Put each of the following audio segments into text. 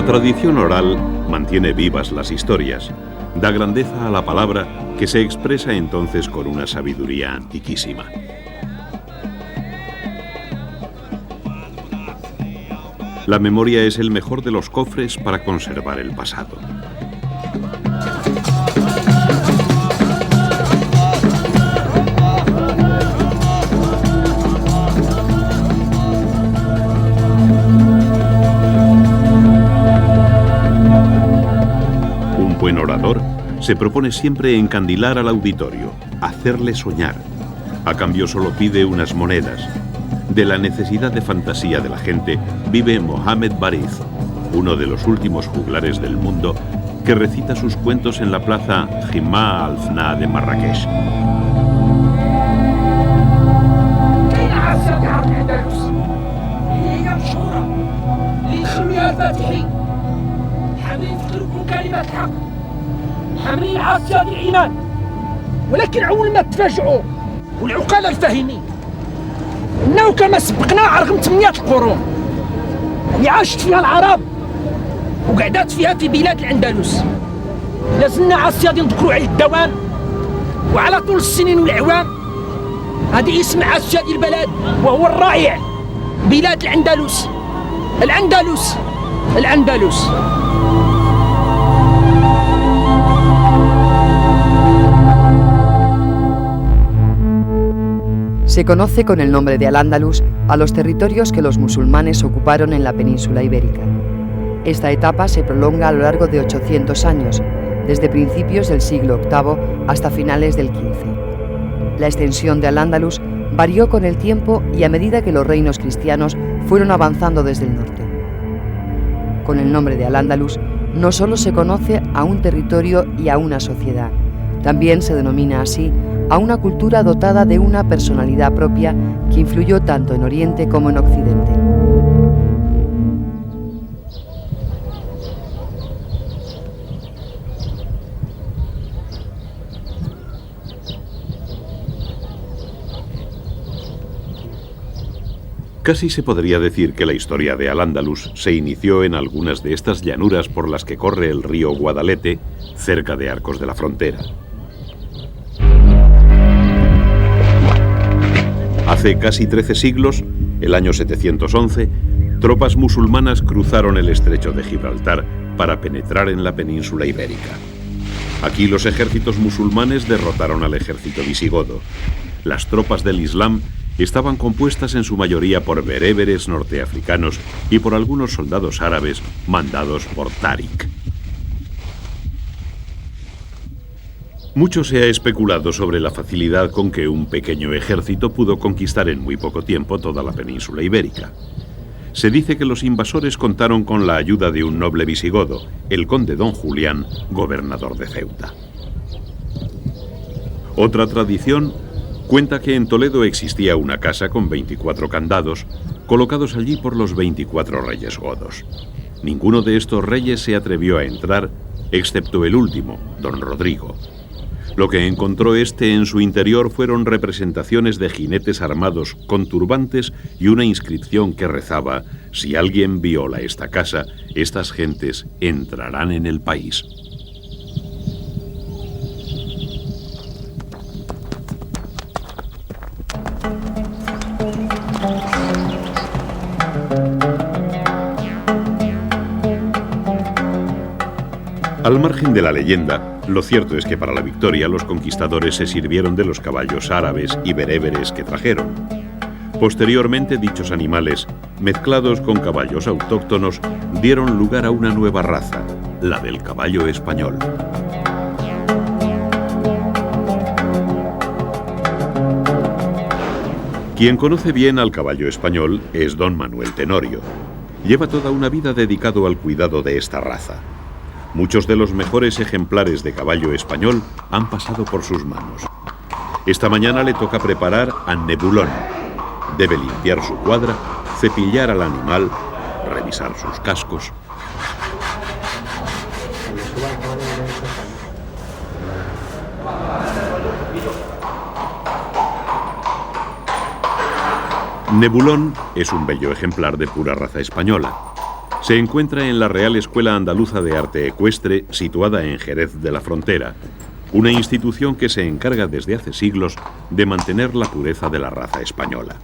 La tradición oral mantiene vivas las historias, da grandeza a la palabra que se expresa entonces con una sabiduría antiquísima. La memoria es el mejor de los cofres para conservar el pasado. Un buen orador se propone siempre encandilar al auditorio, hacerle soñar. A cambio solo pide unas monedas. De la necesidad de fantasía de la gente vive Mohamed Bariz, uno de los últimos juglares del mundo, que recita sus cuentos en la plaza Jimá al-Fna de Marrakech. إنه كما سبقنا رغم 8 القرون اللي عاشت فيها العرب وقعدت فيها في بلاد الأندلس. لازلنا عاصيادين نذكروا على الدوام وعلى طول السنين والأعوام. هذه اسم عاصياد البلد وهو الرائع، بلاد الأندلس. الأندلس الأندلس. Se conoce con el nombre de Al-Ándalus a los territorios que los musulmanes ocuparon en la península ibérica. Esta etapa se prolonga a lo largo de 800 años, desde principios del siglo VIII hasta finales del XV. La extensión de Al-Ándalus varió con el tiempo y a medida que los reinos cristianos fueron avanzando desde el norte. Con el nombre de Al-Ándalus no solo se conoce a un territorio y a una sociedad, también se denomina así a una cultura dotada de una personalidad propia que influyó tanto en Oriente como en Occidente. Casi se podría decir que la historia de Al-Ándalus se inició en algunas de estas llanuras por las que corre el río Guadalete, cerca de Arcos de la Frontera. Hace casi 13 siglos, el año 711, tropas musulmanas cruzaron el estrecho de Gibraltar para penetrar en la península ibérica. Aquí los ejércitos musulmanes derrotaron al ejército visigodo. Las tropas del Islam estaban compuestas en su mayoría por bereberes norteafricanos y por algunos soldados árabes mandados por Táriq. Mucho se ha especulado sobre la facilidad con que un pequeño ejército pudo conquistar en muy poco tiempo toda la península ibérica. Se dice que los invasores contaron con la ayuda de un noble visigodo, el conde Don Julián, gobernador de Ceuta. Otra tradición cuenta que en Toledo existía una casa con 24 candados, colocados allí por los 24 reyes godos. Ninguno de estos reyes se atrevió a entrar, excepto el último, Don Rodrigo. Lo que encontró este en su interior fueron representaciones de jinetes armados con turbantes y una inscripción que rezaba: si alguien viola esta casa, estas gentes entrarán en el país. Al margen de la leyenda, lo cierto es que para la victoria los conquistadores se sirvieron de los caballos árabes y bereberes que trajeron. Posteriormente, dichos animales, mezclados con caballos autóctonos, dieron lugar a una nueva raza, la del caballo español. Quien conoce bien al caballo español es don Manuel Tenorio. Lleva toda una vida dedicado al cuidado de esta raza. Muchos de los mejores ejemplares de caballo español han pasado por sus manos. Esta mañana le toca preparar a Nebulón. Debe limpiar su cuadra, cepillar al animal, revisar sus cascos. Nebulón es un bello ejemplar de pura raza española. Se encuentra en la Real Escuela Andaluza de Arte Ecuestre, situada en Jerez de la Frontera, una institución que se encarga desde hace siglos de mantener la pureza de la raza española.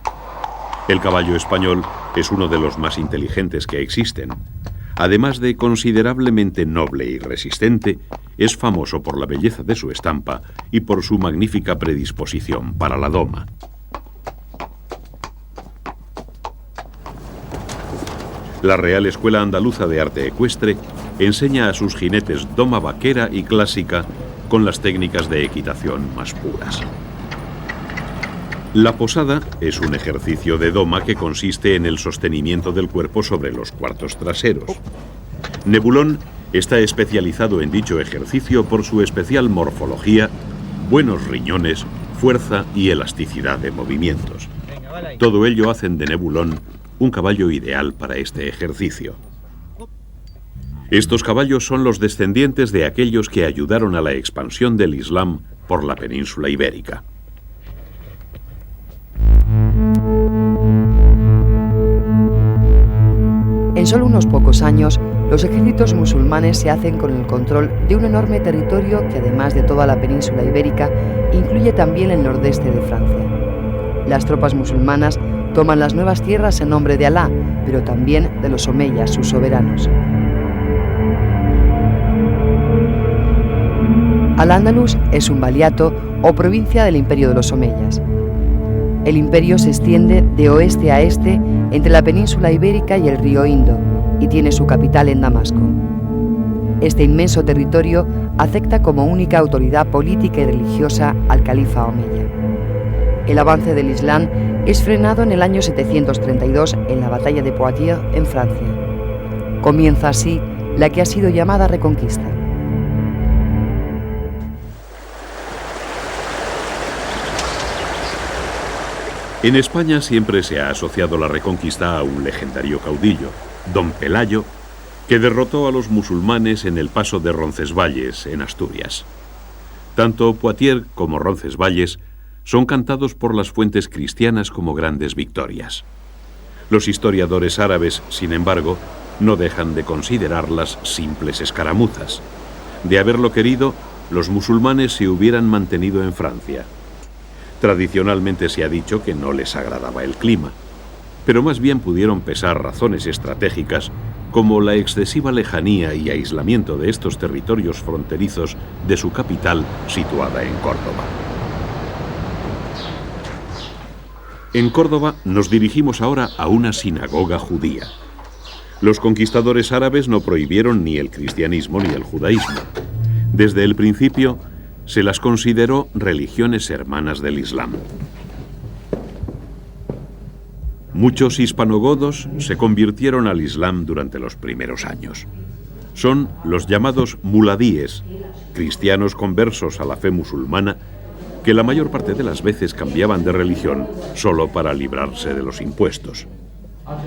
El caballo español es uno de los más inteligentes que existen. Además de considerablemente noble y resistente, es famoso por la belleza de su estampa y por su magnífica predisposición para la doma. La Real Escuela Andaluza de Arte Ecuestre enseña a sus jinetes doma vaquera y clásica con las técnicas de equitación más puras. La posada es un ejercicio de doma que consiste en el sostenimiento del cuerpo sobre los cuartos traseros. Nebulón está especializado en dicho ejercicio por su especial morfología, buenos riñones, fuerza y elasticidad de movimientos. Todo ello hacen de Nebulón un caballo ideal para este ejercicio. Estos caballos son los descendientes de aquellos que ayudaron a la expansión del Islam por la península ibérica. En solo unos pocos años, los ejércitos musulmanes se hacen con el control de un enorme territorio que, además de toda la península ibérica, incluye también el nordeste de Francia. Las tropas musulmanas toman las nuevas tierras en nombre de Alá, pero también de los omeyas, sus soberanos. Al-Ándalus es un valiato o provincia del imperio de los omeyas. El imperio se extiende de oeste a este entre la península ibérica y el río Indo y tiene su capital en Damasco. Este inmenso territorio acepta como única autoridad política y religiosa al califa omeya. El avance del Islam es frenado en el año 732 en la batalla de Poitiers en Francia. Comienza así la que ha sido llamada Reconquista. En España siempre se ha asociado la Reconquista a un legendario caudillo, Don Pelayo, que derrotó a los musulmanes en el paso de Roncesvalles, en Asturias. Tanto Poitiers como Roncesvalles son cantados por las fuentes cristianas como grandes victorias. Los historiadores árabes, sin embargo, no dejan de considerarlas simples escaramuzas. De haberlo querido, los musulmanes se hubieran mantenido en Francia. Tradicionalmente se ha dicho que no les agradaba el clima, pero más bien pudieron pesar razones estratégicas como la excesiva lejanía y aislamiento de estos territorios fronterizos de su capital situada en Córdoba. En Córdoba nos dirigimos ahora a una sinagoga judía. Los conquistadores árabes no prohibieron ni el cristianismo ni el judaísmo. Desde el principio se las consideró religiones hermanas del Islam. Muchos hispanogodos se convirtieron al Islam durante los primeros años. Son los llamados muladíes, cristianos conversos a la fe musulmana, que la mayor parte de las veces cambiaban de religión solo para librarse de los impuestos.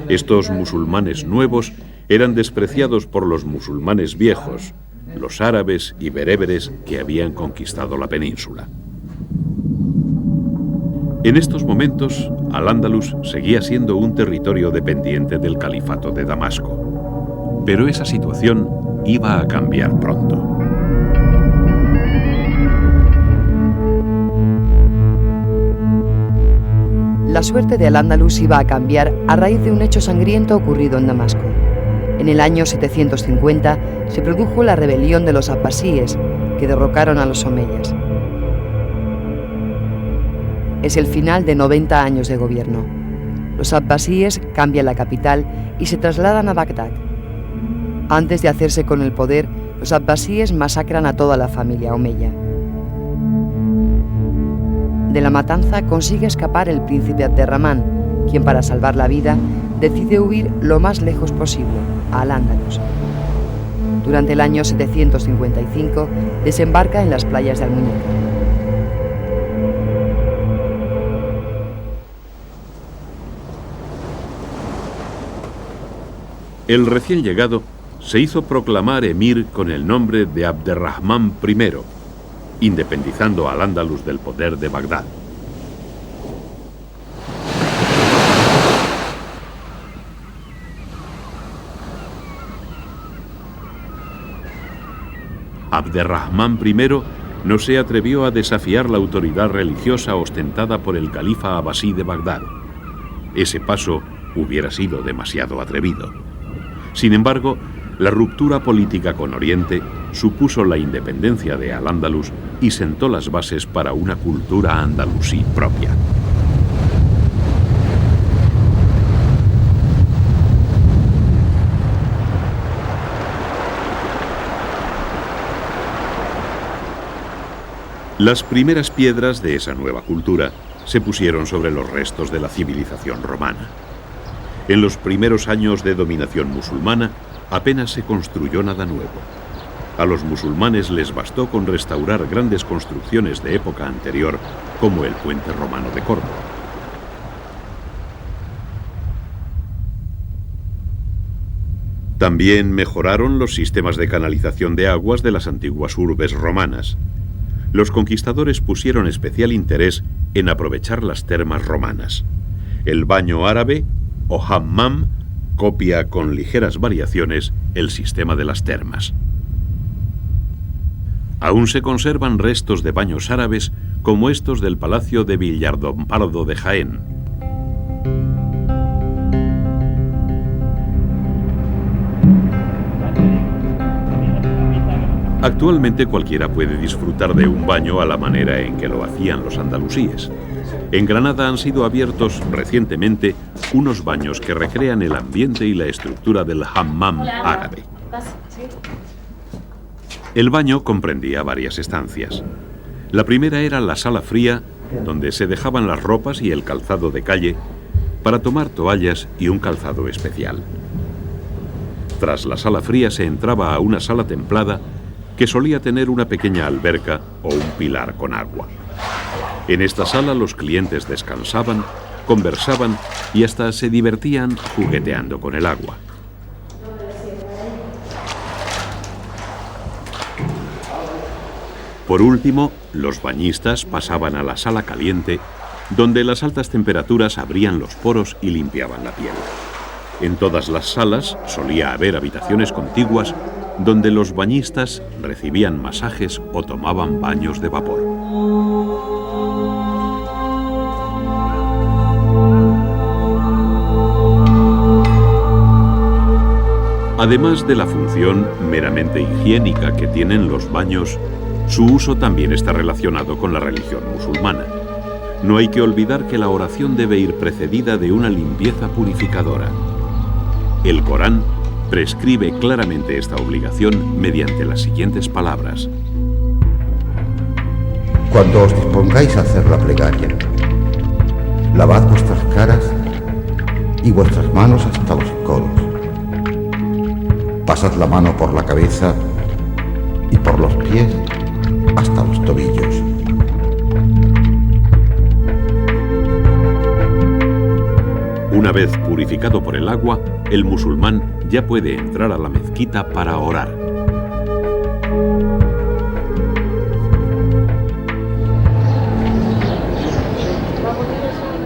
Estos musulmanes nuevos eran despreciados por los musulmanes viejos, los árabes y bereberes que habían conquistado la península. En estos momentos, Al-Ándalus seguía siendo un territorio dependiente del califato de Damasco. Pero esa situación iba a cambiar pronto. La suerte de Al-Ándalus iba a cambiar a raíz de un hecho sangriento ocurrido en Damasco. En el año 750 se produjo la rebelión de los abbasíes, que derrocaron a los omeyas. Es el final de 90 años de gobierno. Los abbasíes cambian la capital y se trasladan a Bagdad. Antes de hacerse con el poder, los abbasíes masacran a toda la familia omeya. De la matanza consigue escapar el príncipe Abderramán, quien para salvar la vida decide huir lo más lejos posible, a Al-Ándalus. Durante el año 755 desembarca en las playas de Almuñécar. El recién llegado se hizo proclamar emir con el nombre de Abderrahmán I, independizando a Al-Ándalus del poder de Bagdad. Abderrahmán I no se atrevió a desafiar la autoridad religiosa ostentada por el califa abasí de Bagdad. Ese paso hubiera sido demasiado atrevido. Sin embargo, la ruptura política con Oriente supuso la independencia de Al-Ándalus y sentó las bases para una cultura andalusí propia. Las primeras piedras de esa nueva cultura se pusieron sobre los restos de la civilización romana. En los primeros años de dominación musulmana apenas se construyó nada nuevo. A los musulmanes les bastó con restaurar grandes construcciones de época anterior, como el puente romano de Córdoba. También mejoraron los sistemas de canalización de aguas de las antiguas urbes romanas. Los conquistadores pusieron especial interés en aprovechar las termas romanas. El baño árabe, o hammam, copia con ligeras variaciones el sistema de las termas. Aún se conservan restos de baños árabes como estos del Palacio de Villardompardo de Jaén. Actualmente cualquiera puede disfrutar de un baño a la manera en que lo hacían los andalusíes. En Granada han sido abiertos recientemente unos baños que recrean el ambiente y la estructura del hammam árabe. El baño comprendía varias estancias. La primera era la sala fría, donde se dejaban las ropas y el calzado de calle para tomar toallas y un calzado especial. Tras la sala fría se entraba a una sala templada que solía tener una pequeña alberca o un pilar con agua. En esta sala los clientes descansaban, conversaban y hasta se divertían jugueteando con el agua. Por último, los bañistas pasaban a la sala caliente, donde las altas temperaturas abrían los poros y limpiaban la piel. En todas las salas solía haber habitaciones contiguas donde los bañistas recibían masajes o tomaban baños de vapor. Además de la función meramente higiénica que tienen los baños, su uso también está relacionado con la religión musulmana. No hay que olvidar que la oración debe ir precedida de una limpieza purificadora. El Corán prescribe claramente esta obligación mediante las siguientes palabras. Cuando os dispongáis a hacer la plegaria, lavad vuestras caras y vuestras manos hasta los codos. Pasad la mano por la cabeza y por los pies hasta los tobillos. Una vez purificado por el agua, el musulmán ya puede entrar a la mezquita para orar.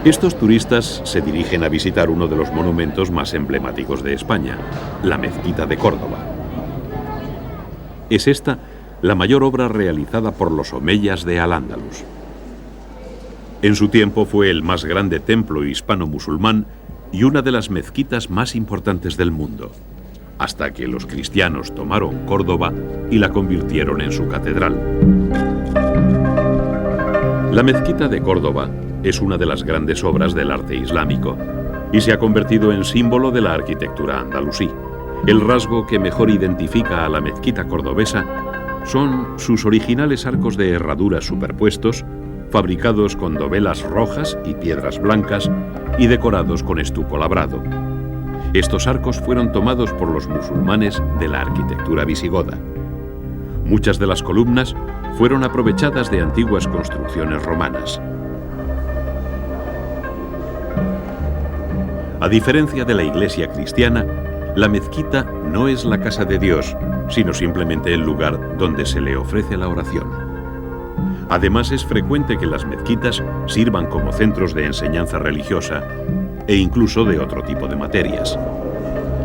Estos turistas se dirigen a visitar uno de los monumentos más emblemáticos de España, la Mezquita de Córdoba. Es esta la mayor obra realizada por los omeyas de Al-Ándalus. En su tiempo fue el más grande templo hispano-musulmán y una de las mezquitas más importantes del mundo, hasta que los cristianos tomaron Córdoba y la convirtieron en su catedral. La Mezquita de Córdoba es una de las grandes obras del arte islámico y se ha convertido en símbolo de la arquitectura andalusí. El rasgo que mejor identifica a la mezquita cordobesa son sus originales arcos de herradura superpuestos, fabricados con dovelas rojas y piedras blancas y decorados con estuco labrado. Estos arcos fueron tomados por los musulmanes de la arquitectura visigoda. Muchas de las columnas fueron aprovechadas de antiguas construcciones romanas. A diferencia de la iglesia cristiana, la mezquita no es la casa de Dios, sino simplemente el lugar donde se le ofrece la oración. Además, es frecuente que las mezquitas sirvan como centros de enseñanza religiosa e incluso de otro tipo de materias.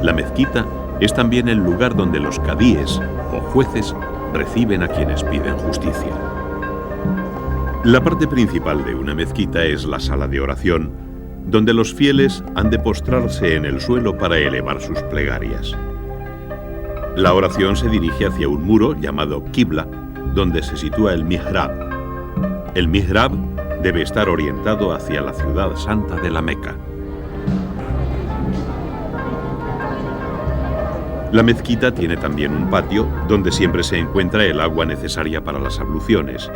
La mezquita es también el lugar donde los cadíes o jueces reciben a quienes piden justicia. La parte principal de una mezquita es la sala de oración, donde los fieles han de postrarse en el suelo para elevar sus plegarias. La oración se dirige hacia un muro llamado Qibla, donde se sitúa el mihrab. El mihrab debe estar orientado hacia la ciudad santa de la Meca. La mezquita tiene también un patio donde siempre se encuentra el agua necesaria para las abluciones.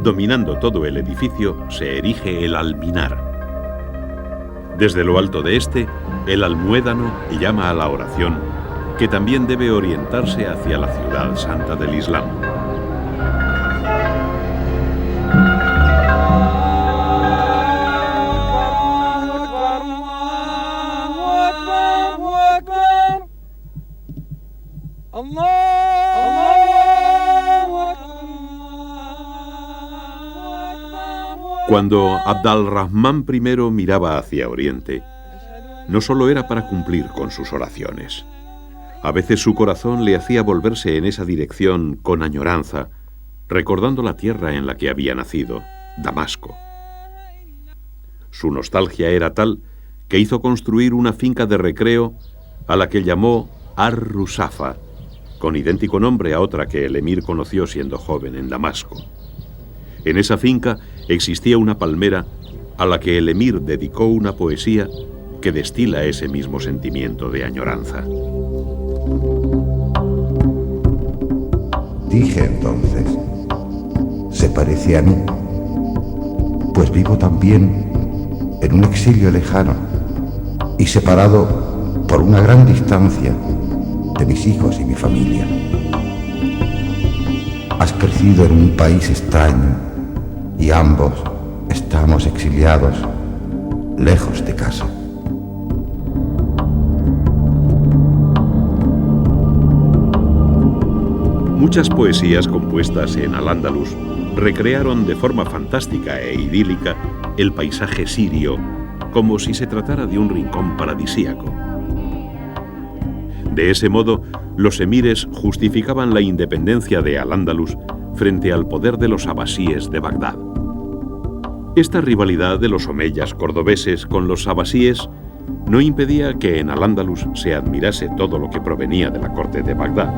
Dominando todo el edificio se erige el alminar. Desde lo alto de este, el almuédano llama a la oración, que también debe orientarse hacia la ciudad santa del Islam. Cuando Abd al-Rahman I miraba hacia Oriente, no solo era para cumplir con sus oraciones. A veces su corazón le hacía volverse en esa dirección con añoranza, recordando la tierra en la que había nacido, Damasco. Su nostalgia era tal que hizo construir una finca de recreo a la que llamó Ar-Rusafa, con idéntico nombre a otra que el emir conoció siendo joven en Damasco. En esa finca existía una palmera a la que el emir dedicó una poesía que destila ese mismo sentimiento de añoranza. Dije entonces, se parece a mí, pues vivo también en un exilio lejano y separado por una gran distancia de mis hijos y mi familia. Has crecido en un país extraño y ambos estamos exiliados, lejos de casa. Muchas poesías compuestas en Al-Ándalus recrearon de forma fantástica e idílica el paisaje sirio, como si se tratara de un rincón paradisíaco. De ese modo, los emires justificaban la independencia de Al-Ándalus frente al poder de los abasíes de Bagdad. Esta rivalidad de los omeyas cordobeses con los abasíes no impedía que en Al-Ándalus se admirase todo lo que provenía de la corte de Bagdad.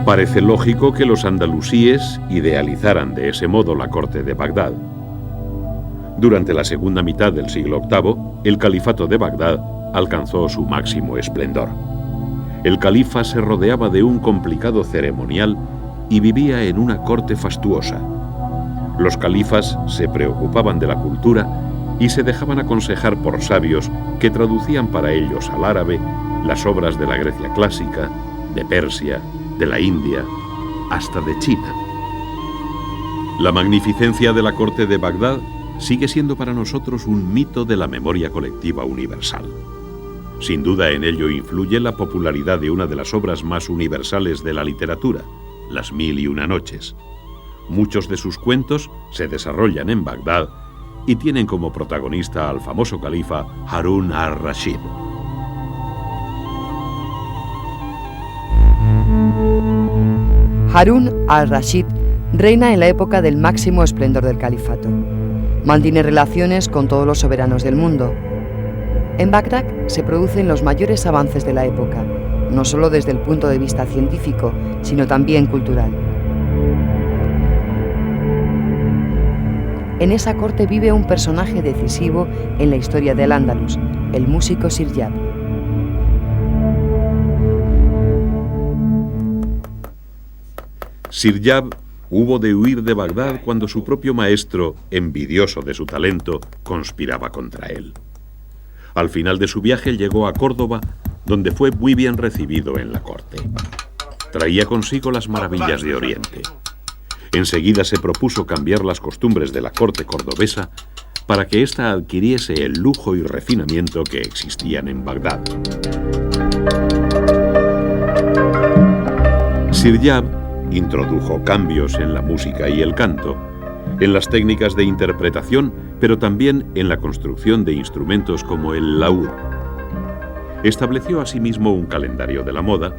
Parece lógico que los andalusíes idealizaran de ese modo la corte de Bagdad. Durante la segunda mitad del siglo VIII, el califato de Bagdad alcanzó su máximo esplendor. El califa se rodeaba de un complicado ceremonial y vivía en una corte fastuosa. Los califas se preocupaban de la cultura y se dejaban aconsejar por sabios que traducían para ellos al árabe las obras de la Grecia clásica, de Persia, de la India, hasta de China. La magnificencia de la corte de Bagdad sigue siendo para nosotros un mito de la memoria colectiva universal. Sin duda en ello influye la popularidad de una de las obras más universales de la literatura, Las Mil y Una Noches. Muchos de sus cuentos se desarrollan en Bagdad y tienen como protagonista al famoso califa Harún ar-Rashid. Harún al-Rashid reina en la época del máximo esplendor del califato. Mantiene relaciones con todos los soberanos del mundo. En Bagdad se producen los mayores avances de la época, no solo desde el punto de vista científico, sino también cultural. En esa corte vive un personaje decisivo en la historia de Al-Ándalus, el músico Siryab. Siryab hubo de huir de Bagdad cuando su propio maestro, envidioso de su talento, conspiraba contra él. Al final de su viaje llegó a Córdoba, donde fue muy bien recibido en la corte. Traía consigo las maravillas de Oriente. Enseguida se propuso cambiar las costumbres de la corte cordobesa para que ésta adquiriese el lujo y refinamiento que existían en Bagdad. Siryab introdujo cambios en la música y el canto, en las técnicas de interpretación, pero también en la construcción de instrumentos como el laúd. Estableció asimismo un calendario de la moda,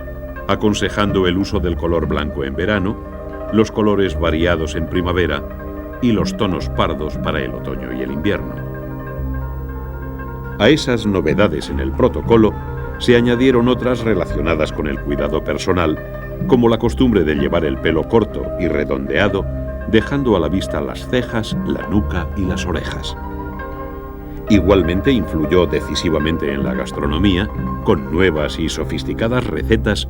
aconsejando el uso del color blanco en verano, los colores variados en primavera y los tonos pardos para el otoño y el invierno. A esas novedades en el protocolo se añadieron otras relacionadas con el cuidado personal, como la costumbre de llevar el pelo corto y redondeado, dejando a la vista las cejas, la nuca y las orejas. Igualmente influyó decisivamente en la gastronomía, con nuevas y sofisticadas recetas,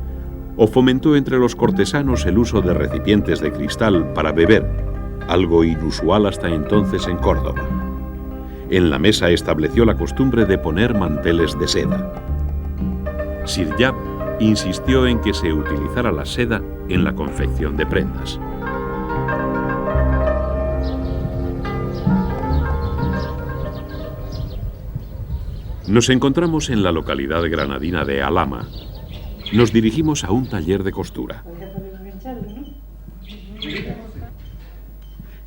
o fomentó entre los cortesanos el uso de recipientes de cristal para beber, algo inusual hasta entonces en Córdoba. En la mesa estableció la costumbre de poner manteles de seda. Sir Yap insistió en que se utilizara la seda en la confección de prendas. Nos encontramos en la localidad granadina de Alhama. Nos dirigimos a un taller de costura.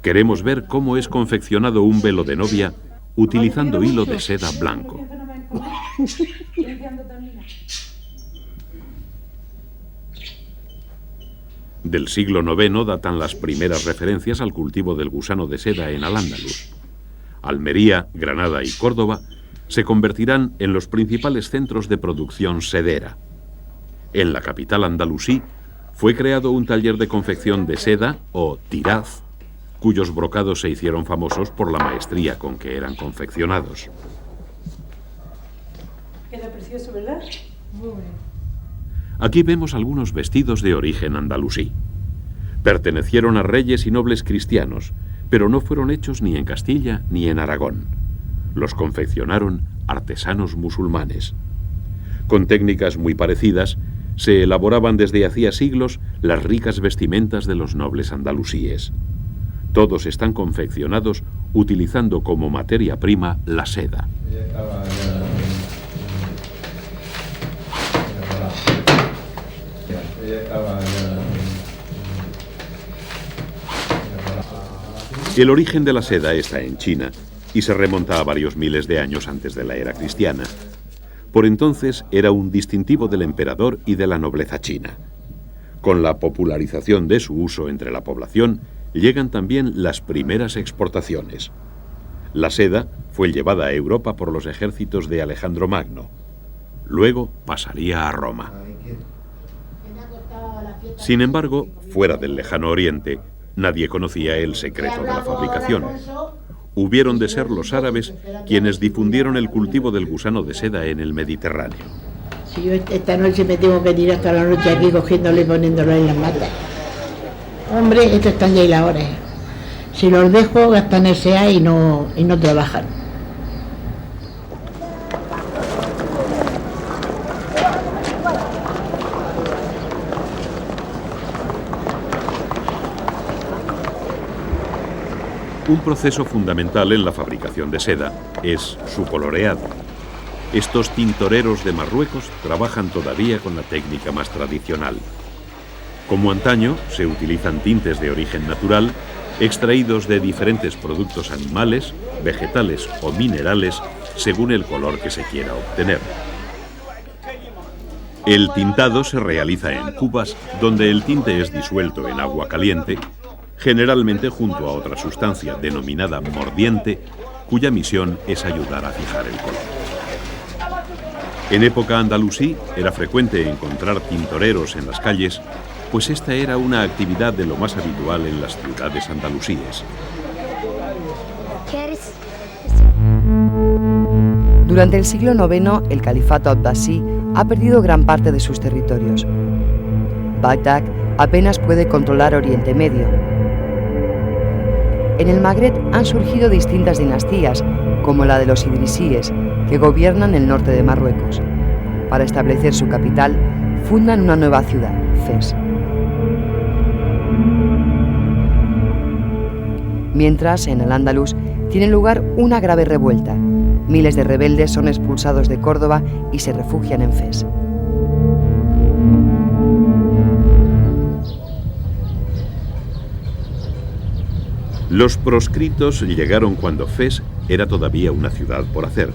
Queremos ver cómo es confeccionado un velo de novia utilizando hilo de seda blanco. Del siglo IX datan las primeras referencias al cultivo del gusano de seda en Al-Ándalus. Almería, Granada y Córdoba se convertirán en los principales centros de producción sedera. En la capital andalusí fue creado un taller de confección de seda, o tiraz, cuyos brocados se hicieron famosos por la maestría con que eran confeccionados. Queda precioso, ¿verdad? Muy bien. Aquí vemos algunos vestidos de origen andalusí. Pertenecieron a reyes y nobles cristianos, pero no fueron hechos ni en Castilla ni en Aragón. Los confeccionaron artesanos musulmanes. Con técnicas muy parecidas, se elaboraban desde hacía siglos las ricas vestimentas de los nobles andalusíes. Todos están confeccionados utilizando como materia prima la seda. El origen de la seda está en China y se remonta a varios miles de años antes de la era cristiana. Por entonces era un distintivo del emperador y de la nobleza china. Con la popularización de su uso entre la población, llegan también las primeras exportaciones. La seda fue llevada a Europa por los ejércitos de Alejandro Magno. Luego pasaría a Roma. Sin embargo, fuera del lejano Oriente, nadie conocía el secreto de la fabricación. Hubieron de ser los árabes quienes difundieron el cultivo del gusano de seda en el Mediterráneo. Si yo esta noche me tengo que tirar hasta la noche aquí cogiéndolo y poniéndolo en las matas. Hombre, estos están ya hilahores. Si los dejo, gastan S.A. y no trabajan. Un proceso fundamental en la fabricación de seda es su coloreado. Estos tintoreros de Marruecos trabajan todavía con la técnica más tradicional. Como antaño, se utilizan tintes de origen natural, extraídos de diferentes productos animales, vegetales o minerales, según el color que se quiera obtener. El tintado se realiza en cubas, donde el tinte es disuelto en agua caliente, generalmente junto a otra sustancia denominada mordiente, cuya misión es ayudar a fijar el color. En época andalusí era frecuente encontrar tintoreros en las calles, pues esta era una actividad de lo más habitual en las ciudades andalusíes. Durante el siglo IX, el califato abbasí ha perdido gran parte de sus territorios. Bagdad apenas puede controlar Oriente Medio. En el Magreb han surgido distintas dinastías, como la de los idrisíes, que gobiernan el norte de Marruecos. Para establecer su capital, fundan una nueva ciudad, Fez. Mientras, en Al-Ándalus, tiene lugar una grave revuelta. Miles de rebeldes son expulsados de Córdoba y se refugian en Fez. Los proscritos llegaron cuando Fez era todavía una ciudad por hacer.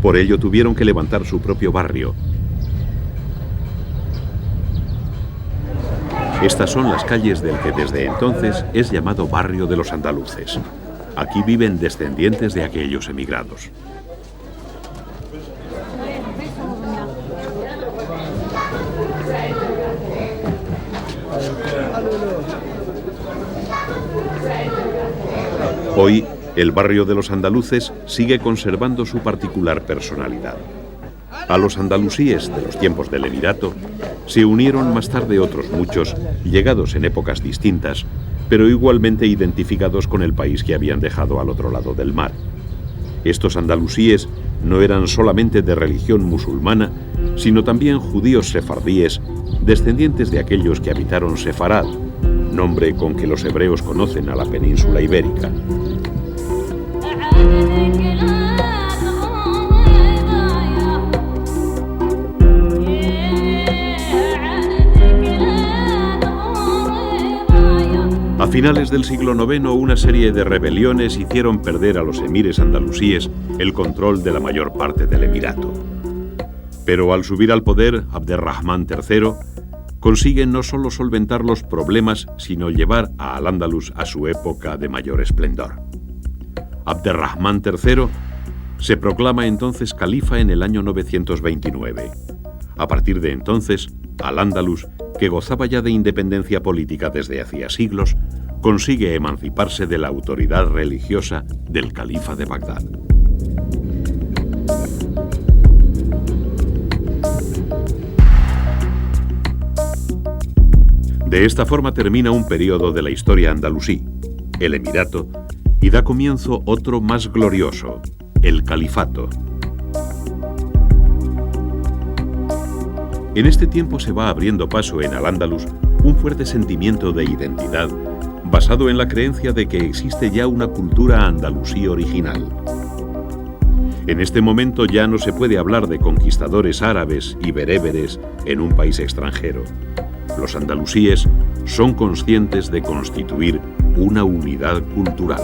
Por ello tuvieron que levantar su propio barrio. Estas son las calles del que desde entonces es llamado Barrio de los Andaluces. Aquí viven descendientes de aquellos emigrados. Hoy, el barrio de los andaluces sigue conservando su particular personalidad. A los andalusíes de los tiempos del Emirato se unieron más tarde otros muchos, llegados en épocas distintas, pero igualmente identificados con el país que habían dejado al otro lado del mar. Estos andalusíes no eran solamente de religión musulmana, sino también judíos sefardíes, descendientes de aquellos que habitaron Sefarad, nombre con que los hebreos conocen a la península ibérica. A finales del siglo IX, una serie de rebeliones hicieron perder a los emires andalusíes el control de la mayor parte del emirato. Pero al subir al poder, Abderrahmán III consigue no solo solventar los problemas, sino llevar a Al-Ándalus a su época de mayor esplendor. Abderrahmán III se proclama entonces califa en el año 929. A partir de entonces, Al-Ándalus, que gozaba ya de independencia política desde hacía siglos, consigue emanciparse de la autoridad religiosa del califa de Bagdad. De esta forma termina un periodo de la historia andalusí, el Emirato, y da comienzo otro más glorioso, el Califato. En este tiempo se va abriendo paso en Al-Ándalus un fuerte sentimiento de identidad basado en la creencia de que existe ya una cultura andalusí original. En este momento ya no se puede hablar de conquistadores árabes y bereberes en un país extranjero. Los andalusíes son conscientes de constituir una unidad cultural.